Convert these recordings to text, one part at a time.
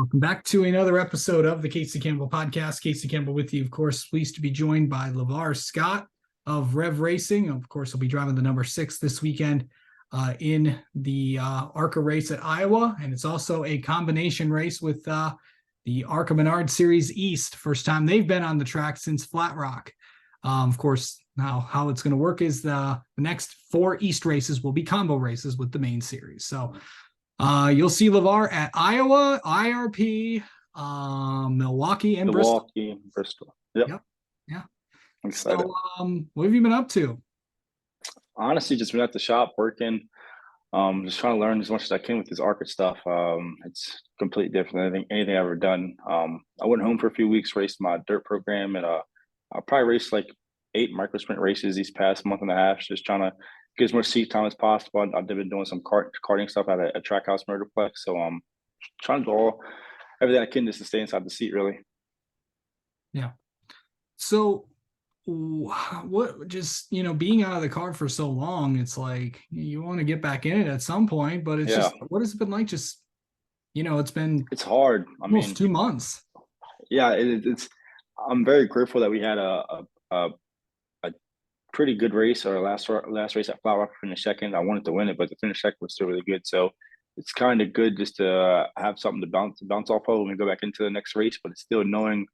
Welcome back to another episode of the Casey Campbell podcast. Casey Campbell with you, of course, pleased to be joined by Lavar Scott of Rev Racing. Of course, he'll be driving the number 6 this weekend in the ARCA Race at Iowa. And it's also a combination race with the ARCA Menard Series East. First time they've been on the track since Flat Rock. Of course, now how it's going to work is the next 4 East races will be combo races with the main series. So you'll see Lavar at Iowa, IRP, Milwaukee, and Bristol. Bristol. Yep. Yeah. I'm excited. So, what have you been up to? Honestly, just been at the shop working. Just trying to learn as much as I can with this ARCA stuff. It's completely different than anything I've ever done. I went home for a few weeks, raced my dirt program, and I'll probably race like 8 micro sprint races these past month and a half, just trying to get as much seat time as possible. I've been doing some karting stuff at a track house motorplex, so I'm trying to do everything I can just to stay inside the seat, really. Yeah. So what, just, being out of the car for so long, it's like you want to get back in it at some point, but it's just, what has it been like? Just, it's hard. Almost 2 months. Yeah, it's. I'm very grateful that we had a pretty good race. Our last race at Flat Rock, finished second. I wanted to win it, but the finish second was still really good. So it's kind of good just to have something to bounce off of when we go back into the next race. But it's still knowing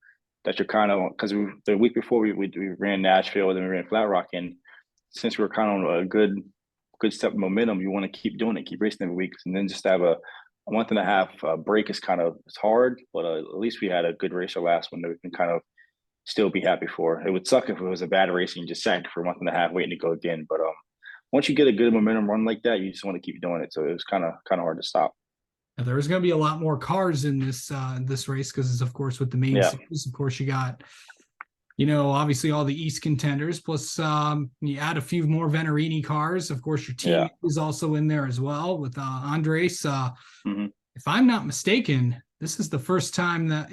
that you're kind of, because the week before we ran Nashville and then we ran Flat Rock, and since we're kind of on a good step of momentum, you want to keep doing it, keep racing every week, and then just have a month and a half break is it's hard. But at least we had a good race our last one that we can kind of still be happy for. It would suck if it was a bad race and you just sat for a month and a half waiting to go again. But once you get a good momentum run like that, you just want to keep doing it. So it was kind of hard to stop. There's going to be a lot more cars in this race because it's, of course, with the main series. Of course, you got, obviously all the East contenders. Plus, you add a few more Venerini cars. Of course, your team is also in there as well with Andres. If I'm not mistaken, this is the first time that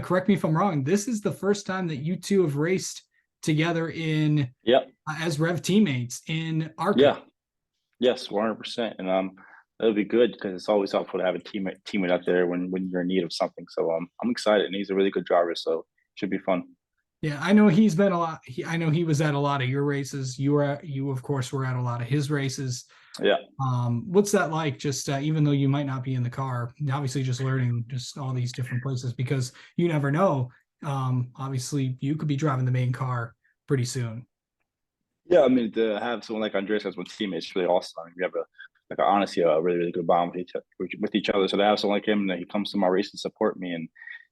correct me if I'm wrong. This is the first time that you two have raced together in as Rev teammates in ARCA. Yeah. Yes, 100%. And it'll be good because it's always helpful to have a teammate out there when you're in need of something. So I'm excited, and he's a really good driver, so it should be fun. Yeah, I know he's been a lot. I know he was at a lot of your races. You of course were at a lot of his races. Yeah. What's that like? Just even though you might not be in the car, obviously just learning just all these different places, because you never know. Obviously you could be driving the main car pretty soon. Yeah, I mean, to have someone like Andres as one teammate is really awesome. I mean, we have honestly a really, really good bond with each other. So to have someone like him that he comes to my race and support me, and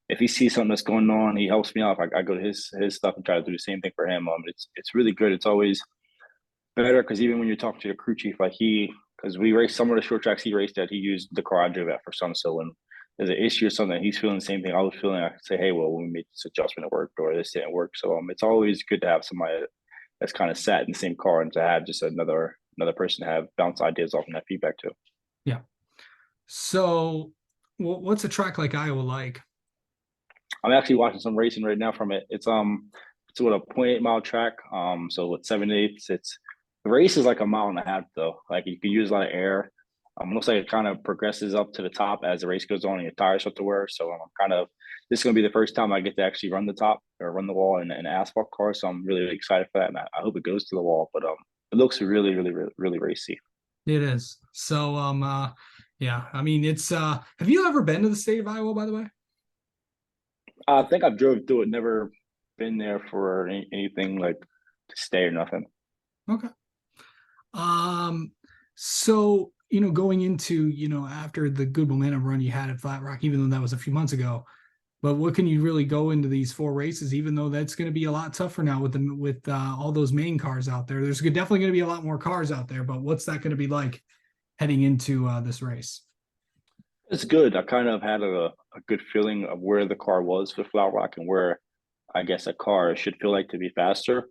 if he sees something that's going on, he helps me out. I go to his stuff and try to do the same thing for him. It's really good. It's always better because even when you're talking to your crew chief, because we raced some of the short tracks he raced at, he used the car I drove at for some. So when there's an issue or something, he's feeling the same thing I was feeling, I can say, hey, well, we made this adjustment at work, or this didn't work. So it's always good to have somebody that's kind of sat in the same car and to have just another person to have bounce ideas off and that feedback too. Yeah. So what's a track like Iowa like? I'm actually watching some racing right now from it. It's with a 0.8 mile track. So with 7/8, the race is like a mile and a half though. Like you can use a lot of air. Looks like it kind of progresses up to the top as the race goes on and your tires start to wear. So this is going to be the first time I get to actually run the top or run the wall in an asphalt car. So I'm really, really excited for that. And I hope it goes to the wall, but it looks really, really, really, really racy. It is. So, yeah, I mean, it's, have you ever been to the state of Iowa, by the way? I think I've drove through it, never been there for anything like to stay or nothing. Okay. So, going into, after the good momentum run you had at Flat Rock, even though that was a few months ago, but what can you really go into these 4 races, even though that's going to be a lot tougher now with all those main cars out there? There's definitely going to be a lot more cars out there, but what's that going to be like heading into this race? It's good. I kind of had a good feeling of where the car was for Flat Rock and where I guess a car should feel like to be faster.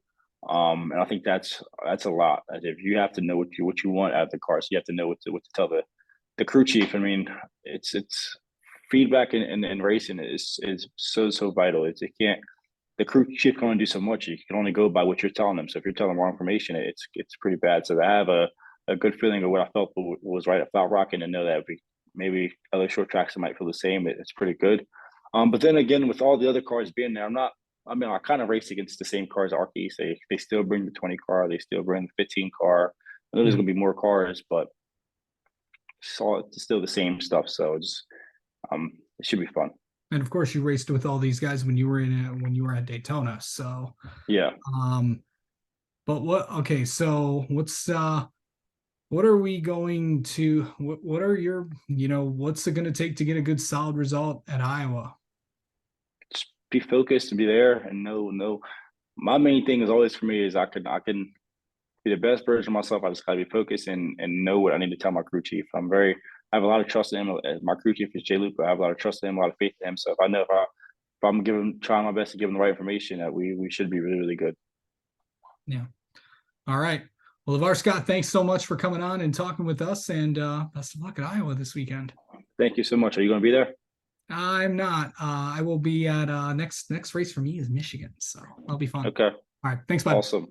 And I think that's a lot. As if you have to know what you want out of the car, so you have to know what to tell the crew chief. I mean, it's feedback in racing is so vital. The crew chief can only do so much. You can only go by what you're telling them. So if you're telling them wrong information, it's pretty bad. So to have a good feeling of what I felt was right at Flat Rock, and to know that maybe other short tracks that might feel the same. It's pretty good. But then again, with all the other cars being there, I kind of race against the same cars ARCA East. They still bring the 20 car, they still bring the 15 car. I know there's gonna be more cars, but it's still the same stuff. So it should be fun. And of course, you raced with all these guys when you were at Daytona. So Yeah. But okay, so what are we going to, what are your, what's it going to take to get a good solid result at Iowa? Just be focused and be there and know. My main thing is always for me is I can be the best version of myself. I just gotta be focused and know what I need to tell my crew chief. I have a lot of trust in him. My crew chief is Jay Luke. I have a lot of trust in him, a lot of faith in him. So if I know if I'm trying my best to give him the right information, that we should be really, really good. Yeah. All right. Well, Lavar Scott, thanks so much for coming on and talking with us, and best of luck at Iowa this weekend. Thank you so much. Are you going to be there? I'm not. I will be at next race for me is Michigan, so that'll be fun. Okay. All right. Thanks, bud. Awesome.